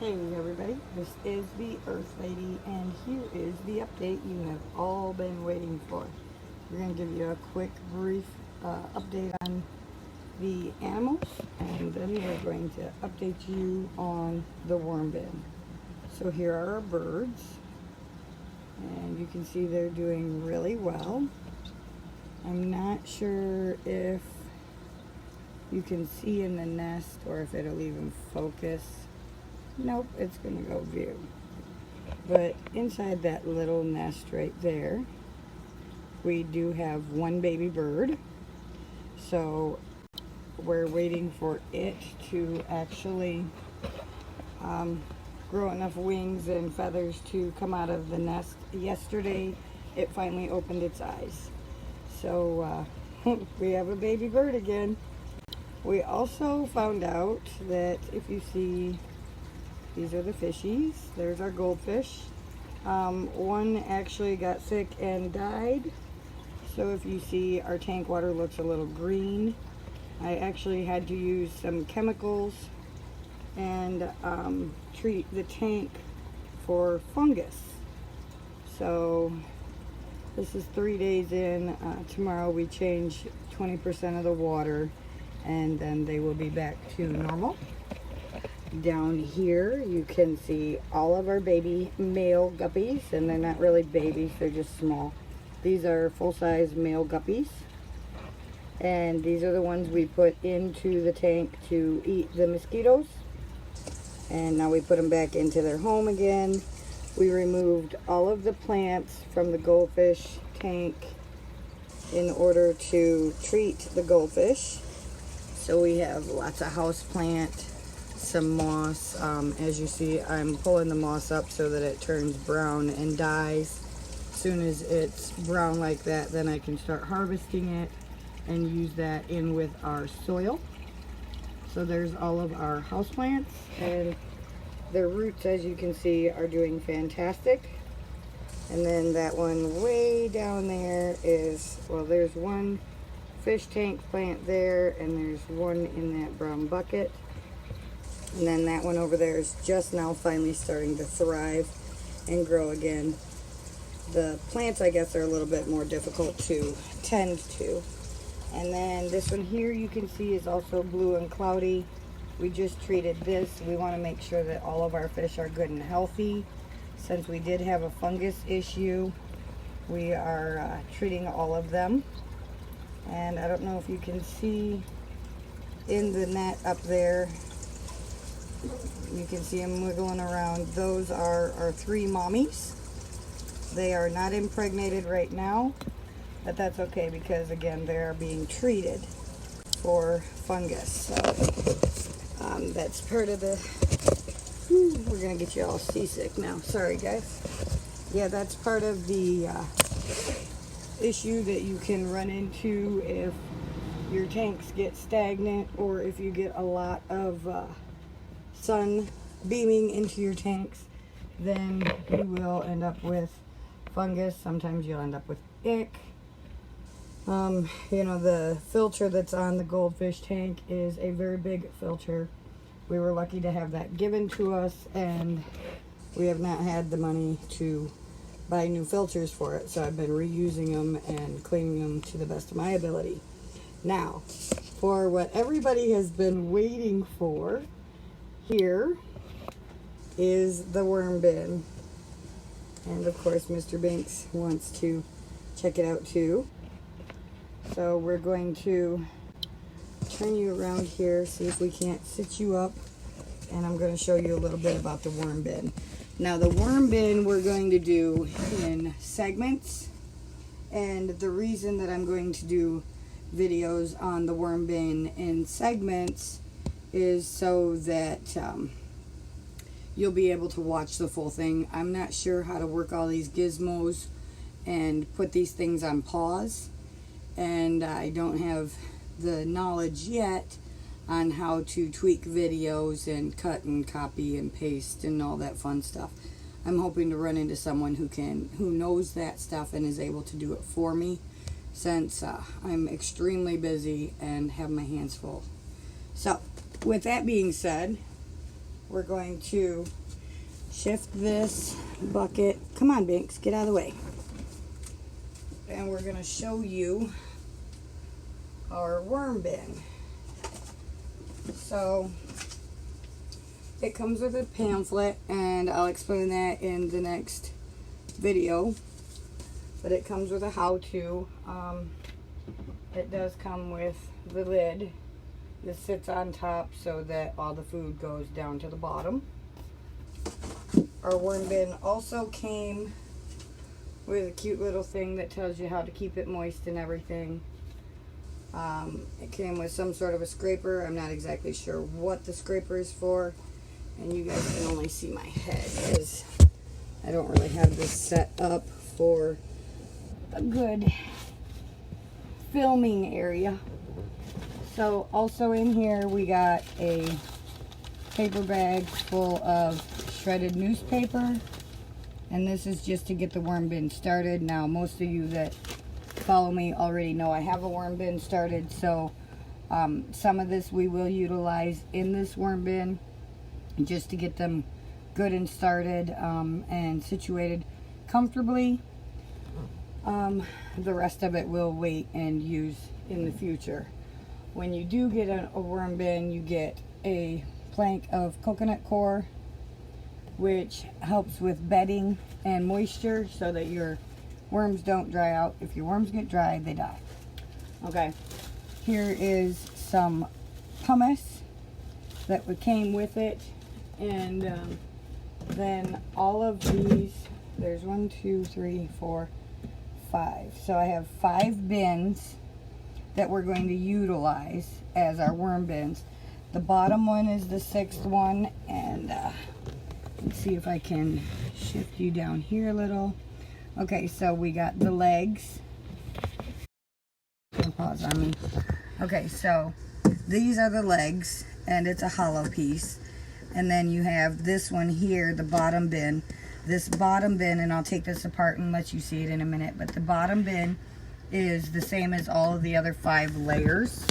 Hey everybody, this is the Earth Lady, and here is the update you have all been waiting for. We're going to give you a quick, brief update on the animals, and then we're going to update you on the worm bin. So here are our birds, and you can see they're doing really well. I'm not sure if you can see in the nest or if it'll even focus. Nope, it's going to go view. But inside that little nest right there, we do have one baby bird. So we're waiting for it to actually grow enough wings and feathers to come out of the nest. Yesterday, it finally opened its eyes. So we have a baby bird again. We also found out that if you see, these are the fishies. There's our goldfish. One actually got sick and died. So if you see, our tank water looks a little green. I actually had to use some chemicals and treat the tank for fungus. So this is 3 days in. Tomorrow we change 20% of the water, and then they will be back to normal. Down here you can see all of our baby male guppies, and they're not really babies, they're just small. These are full-size male guppies, and these are the ones we put into the tank to eat the mosquitoes, and now we put them back into their home again. We removed all of the plants from the goldfish tank in order to treat the goldfish. So we have lots of house plant, some moss. As you see, I'm pulling the moss up so that it turns brown and dies. As soon as it's brown like that, then I can start harvesting it and use that in with our soil. So there's all of our houseplants, and their roots, as you can see, are doing fantastic. And then that one way down there is, well, there's one fish tank plant there, and there's one in that brown bucket. And then that one over there is just now finally starting to thrive and grow again. The plants, I guess, are a little bit more difficult to tend to. And then this one here you can see is also blue and cloudy. We just treated this. We want to make sure that all of our fish are good and healthy. Since we did have a fungus issue, we are treating all of them. And I don't know if you can see in the net up there, you can see them wiggling around. Those are our 3 mommies. They are not impregnated right now, but that's okay because, again, they are being treated for fungus. So that's part of the... we're going to get you all seasick now. Sorry, guys. Yeah, that's part of the issue that you can run into if your tanks get stagnant, or if you get a lot of sun beaming into your tanks, then you will end up with fungus. Sometimes you'll end up with ick. You know, the filter that's on the goldfish tank is a very big filter. We were lucky to have that given to us, and we have not had the money to buy new filters for it, so I've been reusing them and cleaning them to the best of my ability. Now, for what everybody has been waiting for, here is the worm bin. And of course, Mr. Banks wants to check it out too. So we're going to turn you around here, see if we can't sit you up, and I'm going to show you a little bit about the worm bin. Now, the worm bin we're going to do in segments, and the reason that I'm going to do videos on the worm bin in segments is so that you'll be able to watch the full thing. I'm not sure how to work all these gizmos and put these things on pause, and I don't have the knowledge yet on how to tweak videos and cut and copy and paste and all that fun stuff. I'm hoping to run into someone who knows that stuff and is able to do it for me, since I'm extremely busy and have my hands full. So with that being said, we're going to shift this bucket. Come on, Binks, get out of the way. And we're going to show you our worm bin. So it comes with a pamphlet, and I'll explain that in the next video. But it comes with a how-to. It does come with the lid that sits on top so that all the food goes down to the bottom. Our worm bin also came with a cute little thing that tells you how to keep it moist and everything. It came with some sort of a scraper. I'm not exactly sure what the scraper is for, and you guys can only see my head because I don't really have this set up for a good filming area. So also in here we got a paper bag full of shredded newspaper, and this is just to get the worm bin started. Now most of you that follow me already know I have a worm bin started, so some of this we will utilize in this worm bin just to get them good and started and situated comfortably. The rest of it we'll wait and use in the future. When you do get a worm bin, you get a plank of coconut core, which helps with bedding and moisture so that your worms don't dry out. If your worms get dry, they die. Okay, here is some pumice that came with it, and then all of these, there's 1, 2, 3, 4, 5. So I have 5 bins that we're going to utilize as our worm bins. The bottom one is the 6th one, and let's see if I can shift you down here a little. Okay, so we got the legs. Don't pause on me. Okay, so these are the legs, and it's a hollow piece. And then you have this one here, the bottom bin. This bottom bin, and I'll take this apart and let you see it in a minute, but the bottom bin is the same as all of the other 5 layers,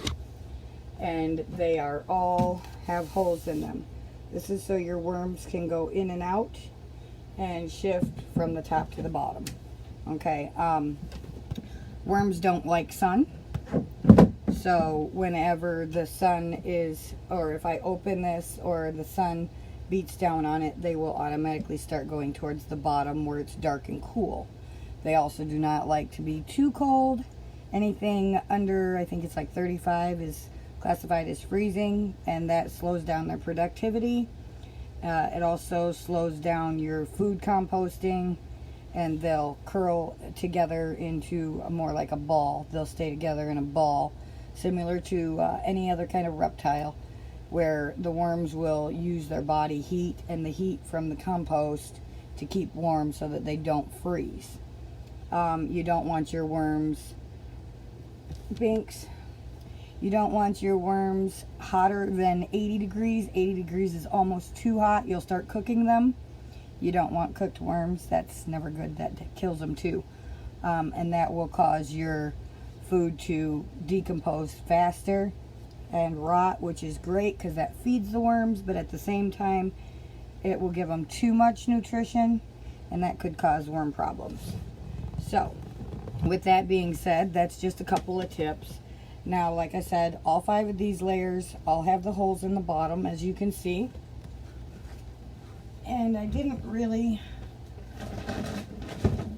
and they are all have holes in them. This is so your worms can go in and out and shift from the top to the bottom. Okay, worms don't like sun, so whenever the sun is, or if I open this or the sun beats down on it, they will automatically start going towards the bottom where it's dark and cool. They also do not like to be too cold. Anything under, I think it's like 35 is classified as freezing, and that slows down their productivity. It also slows down your food composting, and they'll curl together into more like a ball. They'll stay together in a ball, similar to any other kind of reptile, where the worms will use their body heat and the heat from the compost to keep warm so that they don't freeze. You don't want your worms, Binks, you don't want your worms hotter than 80 degrees. 80 degrees is almost too hot. You'll start cooking them. You don't want cooked worms. That's never good. That kills them too. And that will cause your food to decompose faster and rot, which is great because that feeds the worms, but at the same time it will give them too much nutrition, and that could cause worm problems. So with that being said, that's just a couple of tips. Now, like I said, all 5 of these layers all have the holes in the bottom, as you can see. And I didn't really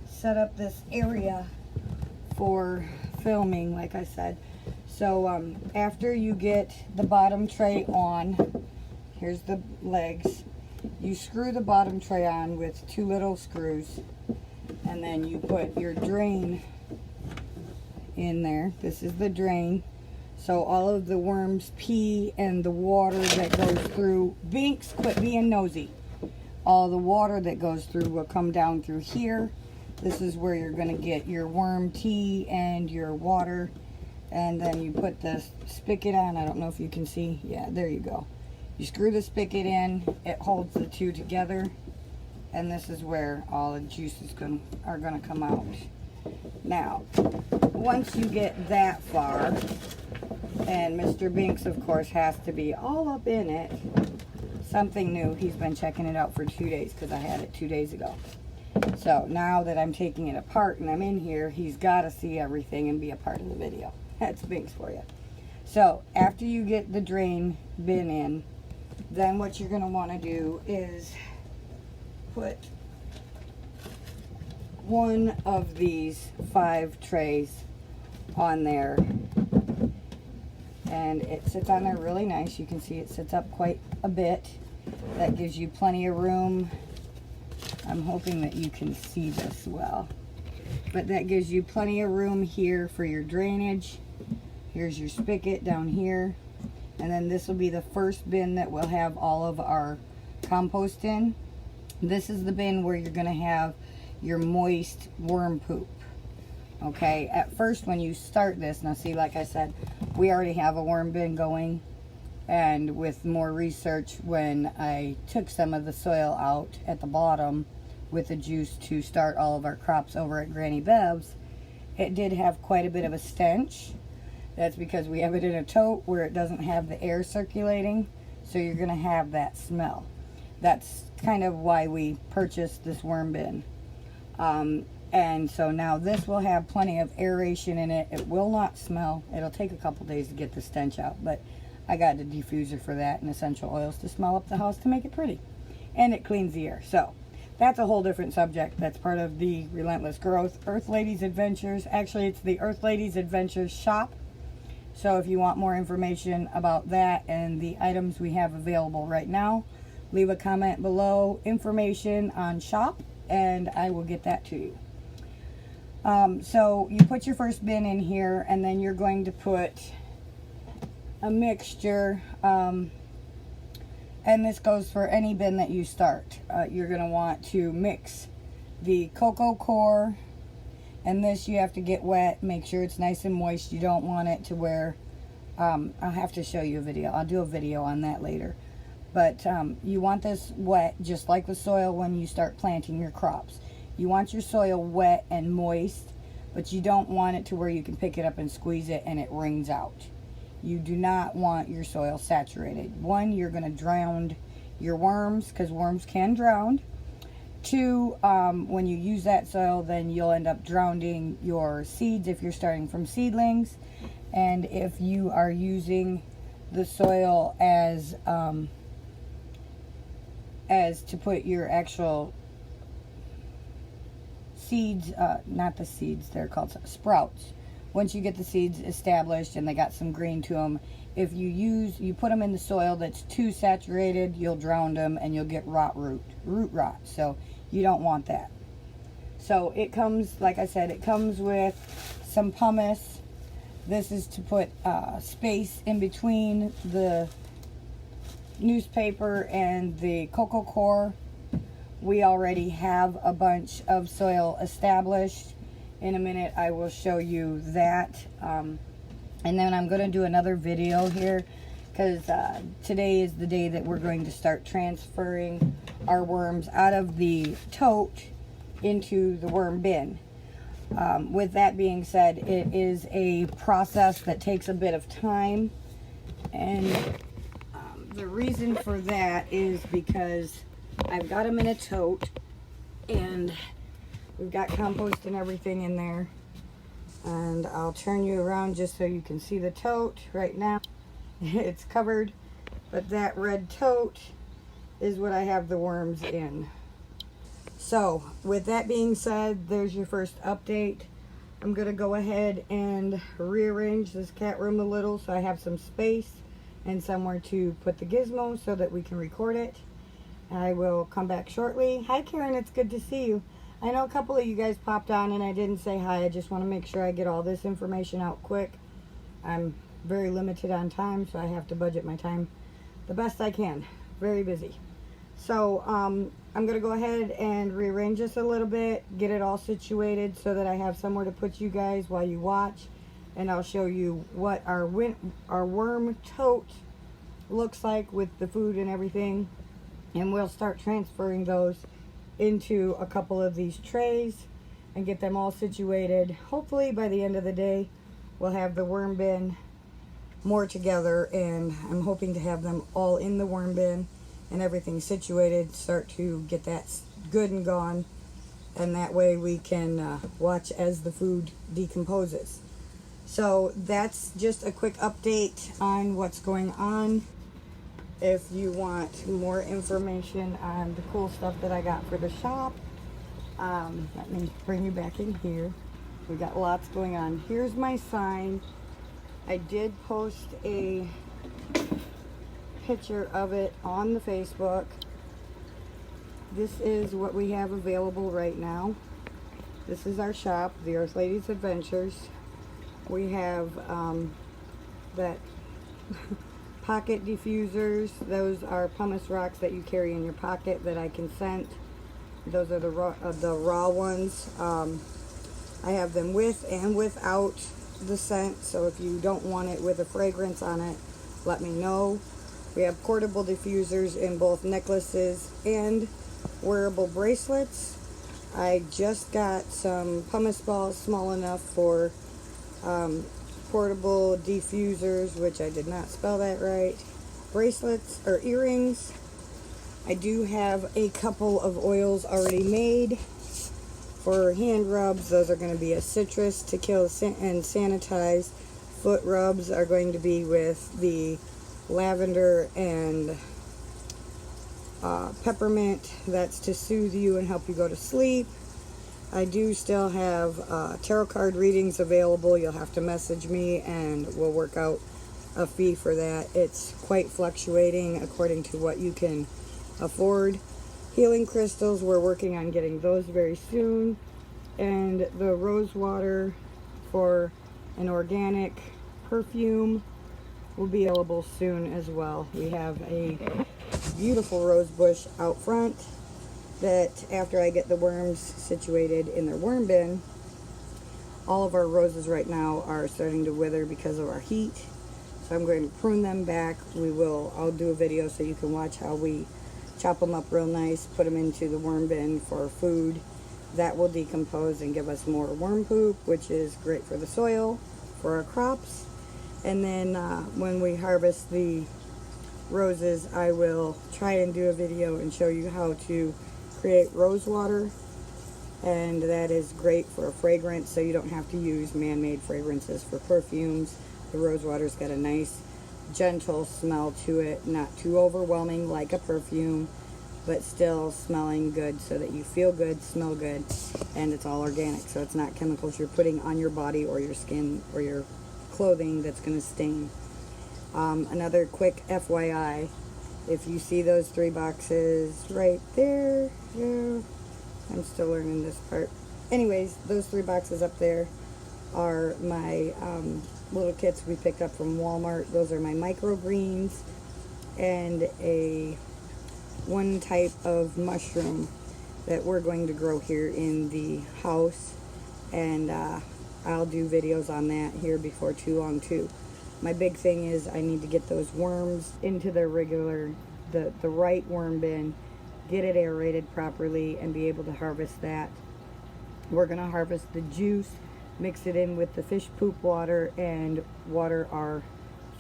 set up this area for filming, like I said. So after you get the bottom tray on, here's the legs. You screw the bottom tray on with 2 little screws, and then you put your drain in there. This is the drain. So all of the worms' pee and the water that goes through, Binks, quit being nosy. All the water that goes through will come down through here. This is where you're going to get your worm tea and your water. And then you put the spigot on. I don't know if you can see. Yeah, there you go. You screw the spigot in. It holds the 2 together. And this is where all the juices are going to come out. Now, once you get that far, and Mr. Binks, of course, has to be all up in it. something new. He's been checking it out for 2 days because I had it 2 days ago. So now that I'm taking it apart and I'm in here, he's got to see everything and be a part of the video. That's Binks for you. So after you get the drain bin in, then what you're going to want to do is put one of these 5 trays on there, and it sits on there really nice. You can see it sits up quite a bit. That gives you plenty of room. I'm hoping that you can see this well, but that gives you plenty of room here for your drainage. Here's your spigot down here, and then this will be the first bin that we'll have all of our compost in. This is the bin where you're going to have your moist worm poop. Okay, at first when you start this, now see, like I said, we already have a worm bin going, and with more research, when I took some of the soil out at the bottom with the juice to start all of our crops over at Granny Bev's, it did have quite a bit of a stench. That's because we have it in a tote where it doesn't have the air circulating, so you're going to have that smell. That's kind of why we purchased this worm bin. And so now this will have plenty of aeration in it. It will not smell. It'll take a couple days to get the stench out, but I got a diffuser for that and essential oils to smell up the house to make it pretty. And it cleans the air. So that's a whole different subject. That's part of the Relentless Growth Earth Ladies Adventures. Actually, it's the Earth Ladies Adventures shop. So if you want more information about that and the items we have available right now, leave a comment below, information on shop, and I will get that to you. So you put your first bin in here, and then you're going to put a mixture, and this goes for any bin that you start. You're going to want to mix the cocoa core, and this you have to get wet. Make sure it's nice and moist. You don't want it to where, I'll have to show you a video. I'll do a video on that later. But you want this wet, just like the soil when you start planting your crops. You want your soil wet and moist, but you don't want it to where you can pick it up and squeeze it and it wrings out. You do not want your soil saturated. 1, you're going to drown your worms, because worms can drown. 2, when you use that soil, then you'll end up drowning your seeds if you're starting from seedlings. And if you are using the soil as to put your actual seeds, not the seeds, they're called sprouts. Once you get the seeds established and they got some green to them, if you put them in the soil that's too saturated, you'll drown them and you'll get root rot. So you don't want that. So it comes, like I said, it comes with some pumice. This is to put space in between the newspaper and the cocoa core. We already have a bunch of soil established. In a minute I will show you that, and then I'm going to do another video here, because today is the day that we're going to start transferring our worms out of the tote into the worm bin. With that being said, it is a process that takes a bit of time, and the reason for that is because I've got them in a tote, and we've got compost and everything in there. And I'll turn you around just so you can see the tote right now. It's covered, but that red tote is what I have the worms in. So with that being said, there's your first update. I'm going to go ahead and rearrange this cat room a little so I have some space and somewhere to put the gizmo so that we can record it. I will come back shortly. Hi Karen, it's good to see you. I know a couple of you guys popped on and I didn't say hi. I just want to make sure I get all this information out quick. I'm very limited on time, so I have to budget my time the best I can. Very busy. So I'm going to go ahead and rearrange this a little bit, get it all situated so that I have somewhere to put you guys while you watch. And I'll show you what our worm tote looks like with the food and everything. And we'll start transferring those into a couple of these trays and get them all situated. Hopefully by the end of the day we'll have the worm bin more together, and I'm hoping to have them all in the worm bin and everything situated, start to get that good and gone, and that way we can watch as the food decomposes. So that's just a quick update on what's going on. If you want more information on the cool stuff that I got for the shop, let me bring you back in here. We got lots going on. Here's my sign. I did post a picture of it on the Facebook. This is what we have available right now. This is our shop, the Earth Ladies Adventures. We have that pocket diffusers. Those are pumice rocks that you carry in your pocket that I can scent. Those are the raw ones. I have them with and without the scent, so if you don't want it with a fragrance on it, let me know. We have portable diffusers in both necklaces and wearable bracelets. I just got some pumice balls small enough for portable diffusers, which I did not spell that right, bracelets or earrings. I do have a couple of oils already made for hand rubs. Those are going to be a citrus to kill and sanitize. Foot rubs are going to be with the lavender and peppermint. That's to soothe you and help you go to sleep. I do still have tarot card readings available. You'll have to message me and we'll work out a fee for that. It's quite fluctuating according to what you can afford. Healing crystals, we're working on getting those very soon. And the rose water for an organic perfume will be available soon as well. We have a beautiful rose bush out front that after I get the worms situated in their worm bin, all of our roses right now are starting to wither because of our heat. So I'm going to prune them back. I'll do a video so you can watch how we chop them up real nice, put them into the worm bin for food. That will decompose and give us more worm poop, which is great for the soil, for our crops. And then when we harvest the roses, I will try and do a video and show you how to create rose water, and that is great for a fragrance, so you don't have to use man-made fragrances for perfumes. The rose water's got a nice gentle smell to it, not too overwhelming like a perfume, but still smelling good so that you feel good, smell good, and it's all organic, so it's not chemicals you're putting on your body or your skin or your clothing that's going to stain. Another quick FYI, if you see those 3 boxes right there, yeah, I'm still learning this part. Anyways, those 3 boxes up there are my little kits we picked up from Walmart. Those are my microgreens and one type of mushroom that we're going to grow here in the house, and I'll do videos on that here before too long too. My big thing is I need to get those worms into their regular, the right worm bin, get it aerated properly, and be able to harvest that. We're going to harvest the juice, mix it in with the fish poop water, and water our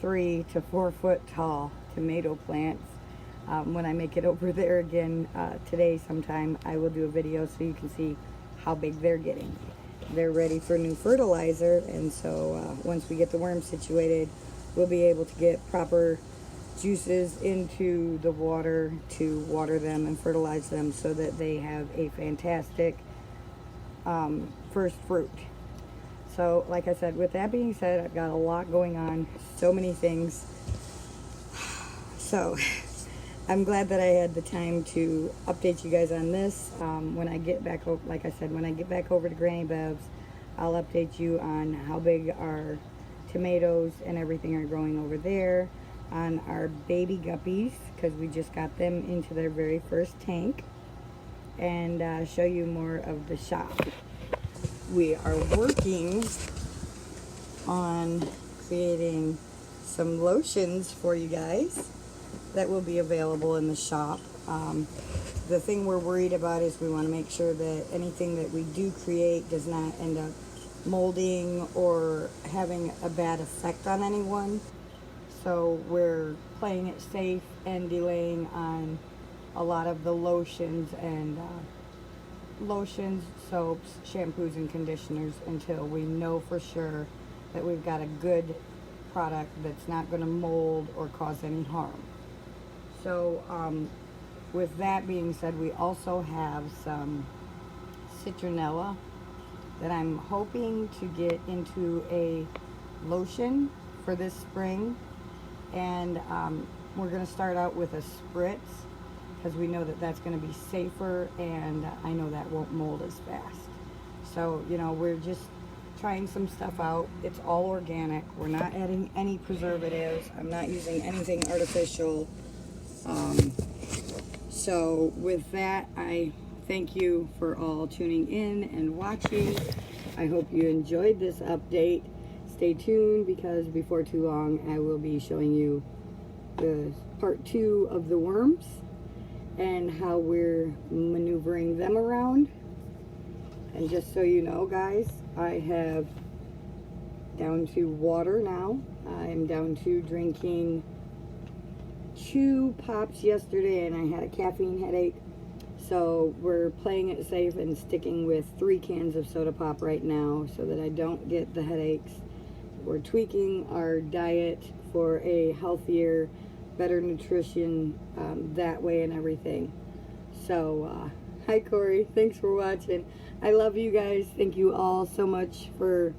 3 to 4 foot tall tomato plants. When I make it over there again today sometime, I will do a video so you can see how big they're getting. They're ready for new fertilizer, and so once we get the worms situated, we'll be able to get proper juices into the water to water them and fertilize them so that they have a fantastic first fruit. So like I said, with that being said, I've got a lot going on, so many things. So I'm glad that I had the time to update you guys on this. When I get back, like I said, when I get back over to Granny Bev's, I'll update you on how big our tomatoes and everything are growing over there, on our baby guppies, because we just got them into their very first tank, and show you more of the shop. We are working on creating some lotions for you guys that will be available in the shop. The thing we're worried about is we want to make sure that anything that we do create does not end up molding or having a bad effect on anyone. So we're playing it safe and delaying on a lot of the lotions and soaps, shampoos, and conditioners until we know for sure that we've got a good product that's not going to mold or cause any harm. So with that being said, we also have some citronella that I'm hoping to get into a lotion for this spring. And we're going to start out with a spritz because we know that that's going to be safer, and I know that won't mold as fast. So, you know, we're just trying some stuff out. It's all organic. We're not adding any preservatives. I'm not using anything artificial. So with that, I thank you for all tuning in and watching. I hope you enjoyed this update. Stay tuned because before too long I will be showing you the part 2 of the worms and how we're maneuvering them around. And just so you know, guys, I have down to water now. I'm down to drinking 2 pops yesterday, and I had a caffeine headache. So we're playing it safe and sticking with 3 cans of soda pop right now so that I don't get the headaches. We're tweaking our diet for a healthier, better nutrition that way and everything. So, hi Corey, thanks for watching. I love you guys. Thank you all so much for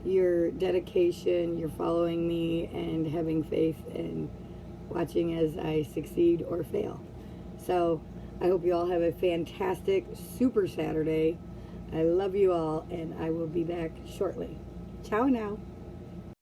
your dedication, your following me, and having faith and watching as I succeed or fail. So, I hope you all have a fantastic Super Saturday. I love you all, and I will be back shortly. Ciao now.